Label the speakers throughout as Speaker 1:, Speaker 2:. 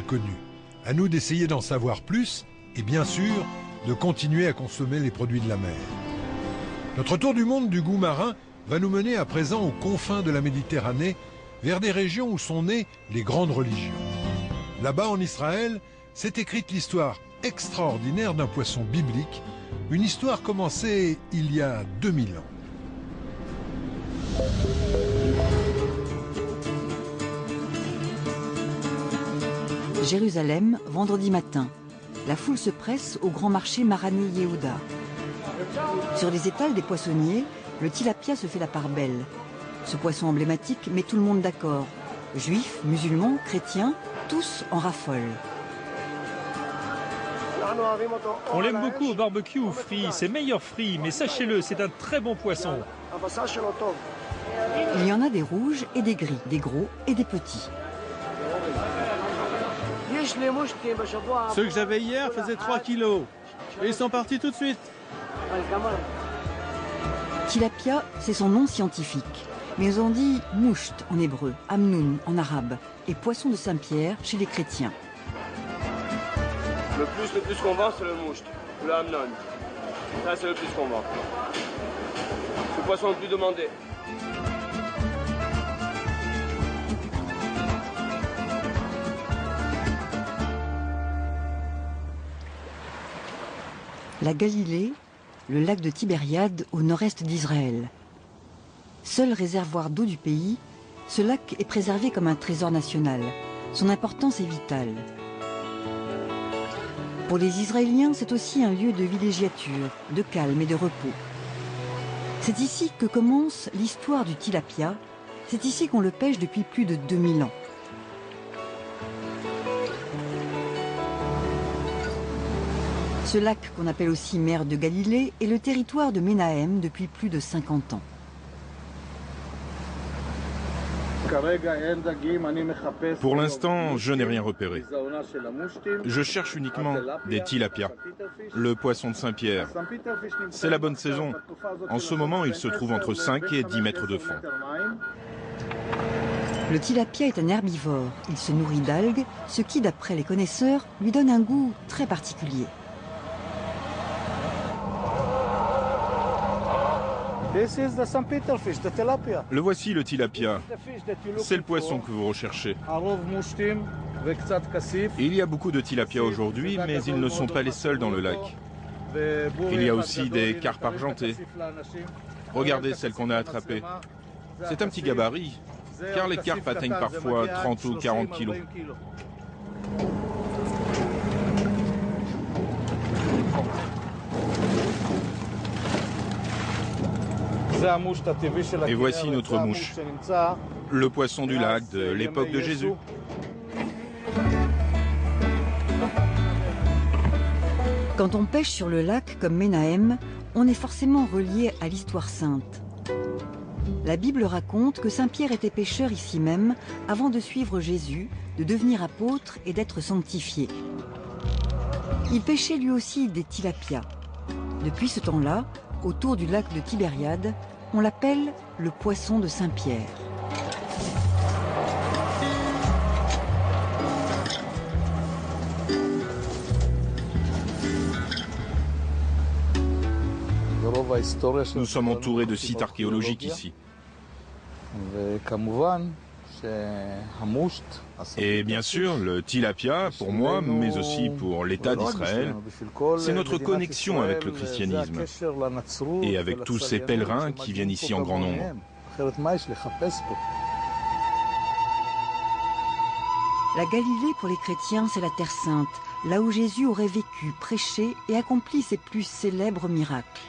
Speaker 1: connu. À nous d'essayer d'en savoir plus et bien sûr de continuer à consommer les produits de la mer. Notre tour du monde du goût marin va nous mener à présent aux confins de la Méditerranée, vers des régions où sont nées les grandes religions. Là-bas en Israël, s'est écrite l'histoire extraordinaire d'un poisson biblique, une histoire commencée il y a 2000 ans.
Speaker 2: Jérusalem, vendredi matin. La foule se presse au grand marché Marani Yehuda. Sur les étals des poissonniers, le tilapia se fait la part belle. Ce poisson emblématique met tout le monde d'accord. Juifs, musulmans, chrétiens, tous en raffolent.
Speaker 3: On l'aime beaucoup au barbecue ou frit, c'est meilleur frit, mais sachez-le, c'est un très bon poisson.
Speaker 2: Il y en a des rouges et des gris, des gros et des petits.
Speaker 4: Ceux que j'avais hier faisaient 3 kilos. Et ils sont partis tout de suite.
Speaker 2: Tilapia, c'est son nom scientifique. Mais on dit mousht en hébreu, amnoun en arabe, et poisson de Saint-Pierre chez les chrétiens.
Speaker 5: Le plus qu'on vend, c'est le mousht, le amnon. Ça, c'est le plus qu'on vend. C'est le poisson le plus demandé.
Speaker 2: La Galilée, le lac de Tibériade au nord-est d'Israël. Seul réservoir d'eau du pays, ce lac est préservé comme un trésor national. Son importance est vitale. Pour les Israéliens, c'est aussi un lieu de villégiature, de calme et de repos. C'est ici que commence l'histoire du tilapia. C'est ici qu'on le pêche depuis plus de 2000 ans. Ce lac, qu'on appelle aussi mer de Galilée, est le territoire de Menahem depuis plus de 50 ans.
Speaker 6: Pour l'instant, je n'ai rien repéré. Je cherche uniquement des tilapias, le poisson de Saint-Pierre. C'est la bonne saison. En ce moment, il se trouve entre 5 et 10 mètres de fond.
Speaker 2: Le tilapia est un herbivore. Il se nourrit d'algues, ce qui, d'après les connaisseurs, lui donne un goût très particulier.
Speaker 6: Le voici, le tilapia. C'est le poisson que vous recherchez. Il y a beaucoup de tilapia aujourd'hui, mais ils ne sont pas les seuls dans le lac. Il y a aussi des carpes argentées. Regardez celle qu'on a attrapée. C'est un petit gabarit, car les carpes atteignent parfois 30 ou 40 kilos. Et voici notre mouche, le poisson du lac de l'époque de Jésus.
Speaker 2: Quand on pêche sur le lac comme Menahem, on est forcément relié à l'histoire sainte. La Bible raconte que Saint-Pierre était pêcheur ici même avant de suivre Jésus, de devenir apôtre et d'être sanctifié. Il pêchait lui aussi des tilapias. Depuis ce temps-là, autour du lac de Tibériade, on l'appelle le poisson de Saint-Pierre.
Speaker 6: Nous sommes entourés de sites archéologiques ici. Et bien sûr, le tilapia, pour moi, mais aussi pour l'État d'Israël, c'est notre connexion avec le christianisme et avec tous ces pèlerins qui viennent ici en grand nombre.
Speaker 2: La Galilée, pour les chrétiens, c'est la Terre Sainte, là où Jésus aurait vécu, prêché et accompli ses plus célèbres miracles.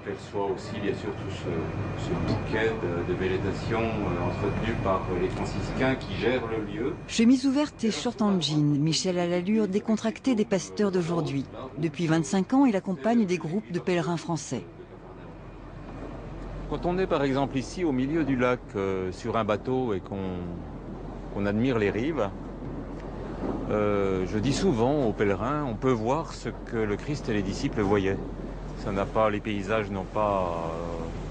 Speaker 7: On aperçoit aussi bien sûr tout ce bouquet de végétation entretenu par les franciscains qui gèrent le lieu.
Speaker 2: Chemise ouverte et short en jean, Michel a l'allure décontractée des pasteurs d'aujourd'hui. Depuis 25 ans, il accompagne des groupes de pèlerins français.
Speaker 7: Quand on est par exemple ici au milieu du lac sur un bateau et qu'on admire les rives, je dis souvent aux pèlerins, on peut voir ce que le Christ et les disciples voyaient. Les paysages n'ont pas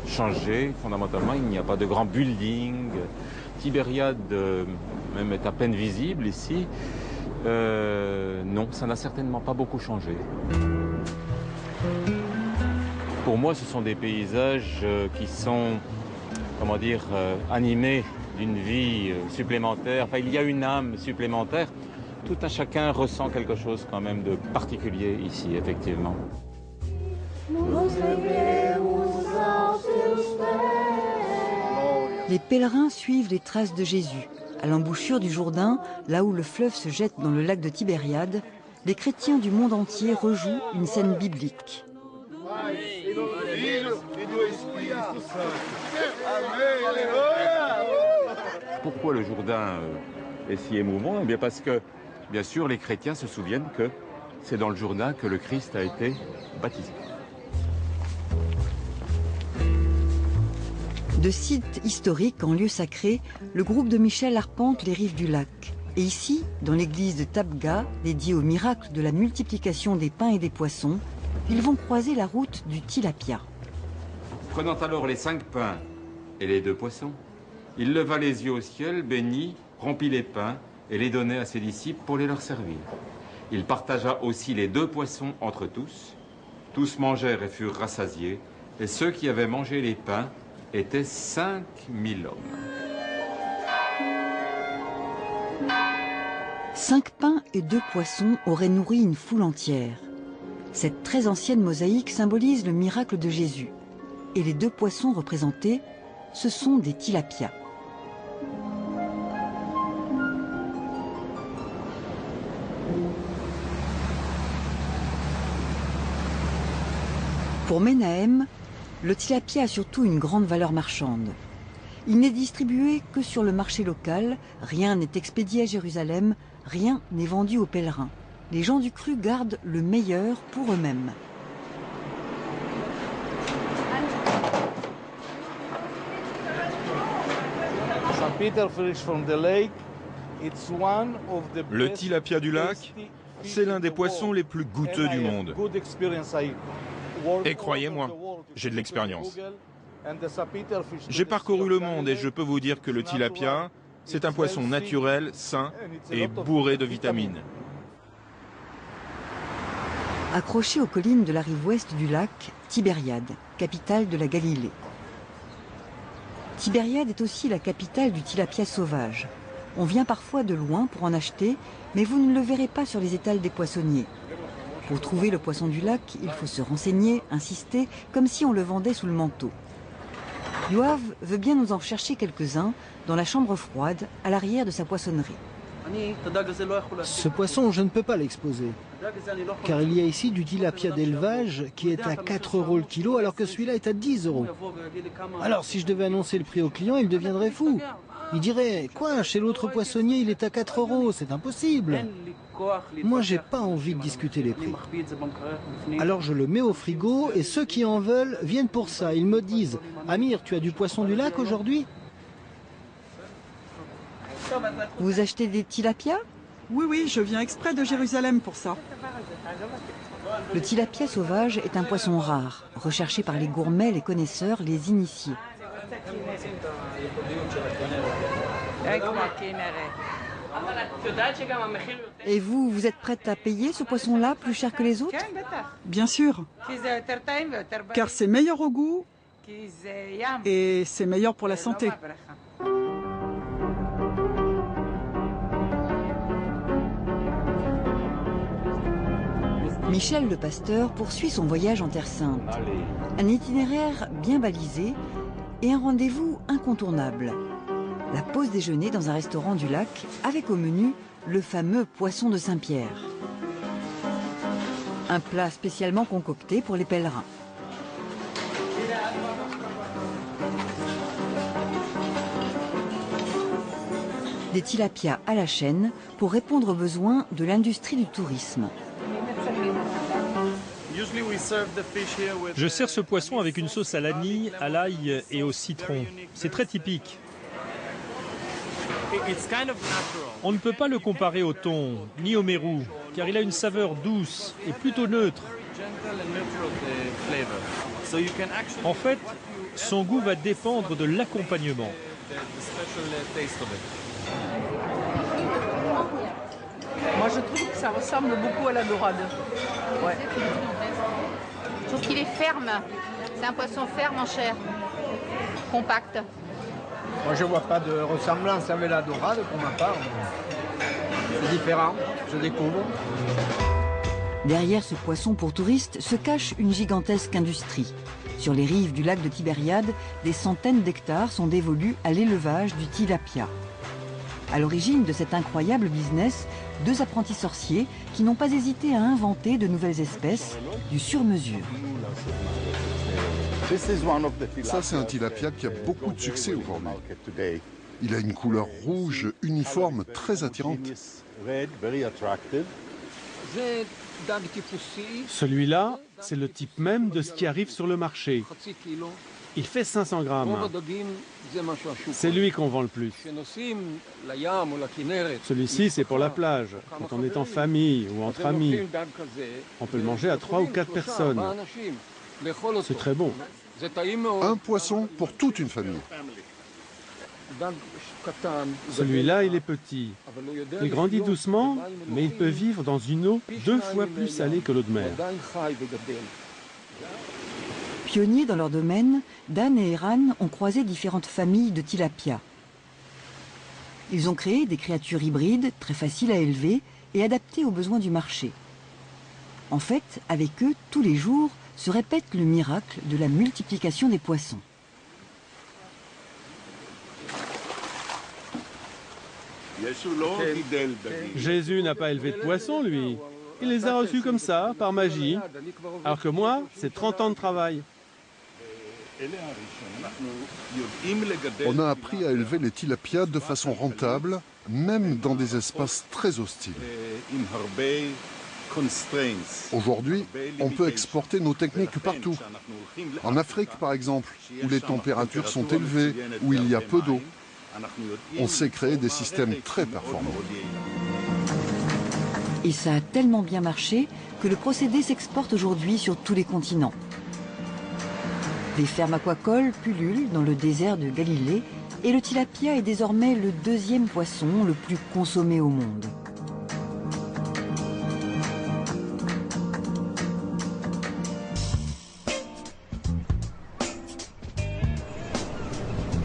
Speaker 7: changé fondamentalement, il n'y a pas de grands buildings. Tibériade même est à peine visible ici. Non, ça n'a certainement pas beaucoup changé. Pour moi, ce sont des paysages qui sont, comment dire, animés d'une vie supplémentaire. Enfin, il y a une âme supplémentaire. Tout un chacun ressent quelque chose quand même de particulier ici, effectivement.
Speaker 2: Les pèlerins suivent les traces de Jésus. À l'embouchure du Jourdain, là où le fleuve se jette dans le lac de Tibériade, les chrétiens du monde entier rejouent une scène biblique.
Speaker 7: Pourquoi le Jourdain est si émouvant? Eh bien parce que, bien sûr, les chrétiens se souviennent que c'est dans le Jourdain que le Christ a été baptisé.
Speaker 2: De site historique en lieu sacré, le groupe de Michel arpente les rives du lac. Et ici, dans l'église de Tabga, dédiée au miracle de la multiplication des pains et des poissons, ils vont croiser la route du tilapia.
Speaker 7: Prenant alors les 5 pains et les 2 poissons, il leva les yeux au ciel, bénit, rompit les pains et les donnait à ses disciples pour les leur servir. Il partagea aussi les 2 poissons entre tous. Tous mangèrent et furent rassasiés, et ceux qui avaient mangé les pains étaient 5000 hommes.
Speaker 2: 5 pains et 2 poissons auraient nourri une foule entière. Cette très ancienne mosaïque symbolise le miracle de Jésus. Et les 2 poissons représentés, ce sont des tilapias. Pour Menahem, le tilapia a surtout une grande valeur marchande. Il n'est distribué que sur le marché local, rien n'est expédié à Jérusalem, rien n'est vendu aux pèlerins. Les gens du cru gardent le meilleur pour eux-mêmes.
Speaker 6: Le tilapia du lac, c'est l'un des poissons les plus goûteux du monde. Et croyez-moi, j'ai de l'expérience. J'ai parcouru le monde et je peux vous dire que le tilapia, c'est un poisson naturel, sain et bourré de vitamines.
Speaker 2: Accroché aux collines de la rive ouest du lac, Tibériade, capitale de la Galilée. Tibériade est aussi la capitale du tilapia sauvage. On vient parfois de loin pour en acheter, mais vous ne le verrez pas sur les étals des poissonniers. Pour trouver le poisson du lac, il faut se renseigner, insister, comme si on le vendait sous le manteau. Yoav veut bien nous en chercher quelques-uns dans la chambre froide, à l'arrière de sa poissonnerie.
Speaker 8: Ce poisson, je ne peux pas l'exposer, car il y a ici du tilapia d'élevage qui est à 4 € le kilo, alors que celui-là est à 10 €. Alors si je devais annoncer le prix au client, il deviendrait fou. Il dirait, quoi, chez l'autre poissonnier, il est à 4 €, c'est impossible. Moi, j'ai pas envie de discuter les prix. Alors je le mets au frigo et ceux qui en veulent viennent pour ça. Ils me disent, Amir, tu as du poisson du lac aujourd'hui ?
Speaker 2: Vous achetez des tilapias?
Speaker 9: Oui, je viens exprès de Jérusalem pour ça.
Speaker 2: Le tilapia sauvage est un poisson rare, recherché par les gourmets, les connaisseurs, les initiés. Et vous, vous êtes prête à payer ce poisson-là plus cher que les autres?
Speaker 9: Bien sûr, car c'est meilleur au goût et c'est meilleur pour la santé.
Speaker 2: Michel le pasteur poursuit son voyage en Terre Sainte. Un itinéraire bien balisé et un rendez-vous incontournable. La pause déjeuner dans un restaurant du lac avec au menu le fameux poisson de Saint-Pierre. Un plat spécialement concocté pour les pèlerins. Des tilapias à la chaîne pour répondre aux besoins de l'industrie du tourisme.
Speaker 3: Je sers ce poisson avec une sauce à l'anis, à l'ail et au citron. C'est très typique. On ne peut pas le comparer au thon, ni au mérou, car il a une saveur douce et plutôt neutre. En fait, son goût va dépendre de l'accompagnement.
Speaker 10: ça ressemble beaucoup à la dorade. Ouais.
Speaker 11: Je trouve qu'il est ferme. C'est un poisson ferme en chair, compact.
Speaker 12: Moi, je vois pas de ressemblance avec la dorade pour ma part. C'est différent, je découvre.
Speaker 2: Derrière ce poisson pour touristes se cache une gigantesque industrie. Sur les rives du lac de Tibériade, des centaines d'hectares sont dévolus à l'élevage du tilapia. À l'origine de cet incroyable business, 2 apprentis sorciers qui n'ont pas hésité à inventer de nouvelles espèces du sur-mesure.
Speaker 13: Ça, c'est un tilapia qui a beaucoup de succès aujourd'hui. Il a une couleur rouge uniforme très attirante.
Speaker 4: Celui-là, c'est le type même de ce qui arrive sur le marché. Il fait 500 grammes. C'est lui qu'on vend le plus. Celui-ci, c'est pour la plage, quand on est en famille ou entre amis. On peut le manger à 3 ou 4 personnes. C'est très bon.
Speaker 13: Un poisson pour toute une famille.
Speaker 4: Celui-là, il est petit. Il grandit doucement, mais il peut vivre dans une eau 2 fois plus salée que l'eau de mer.
Speaker 2: Pionniers dans leur domaine, Dan et Eran ont croisé différentes familles de tilapia. Ils ont créé des créatures hybrides, très faciles à élever et adaptées aux besoins du marché. En fait, avec eux, tous les jours, se répète le miracle de la multiplication des poissons.
Speaker 4: Jésus n'a pas élevé de poissons, lui. Il les a reçus comme ça, par magie. Alors que moi, c'est 30 ans de travail.
Speaker 13: On a appris à élever les tilapias de façon rentable, même dans des espaces très hostiles. Aujourd'hui, on peut exporter nos techniques partout. En Afrique, par exemple, où les températures sont élevées, où il y a peu d'eau. On sait créer des systèmes très performants.
Speaker 2: Et ça a tellement bien marché que le procédé s'exporte aujourd'hui sur tous les continents. Des fermes aquacoles pullulent dans le désert de Galilée et le tilapia est désormais le 2e poisson le plus consommé au monde.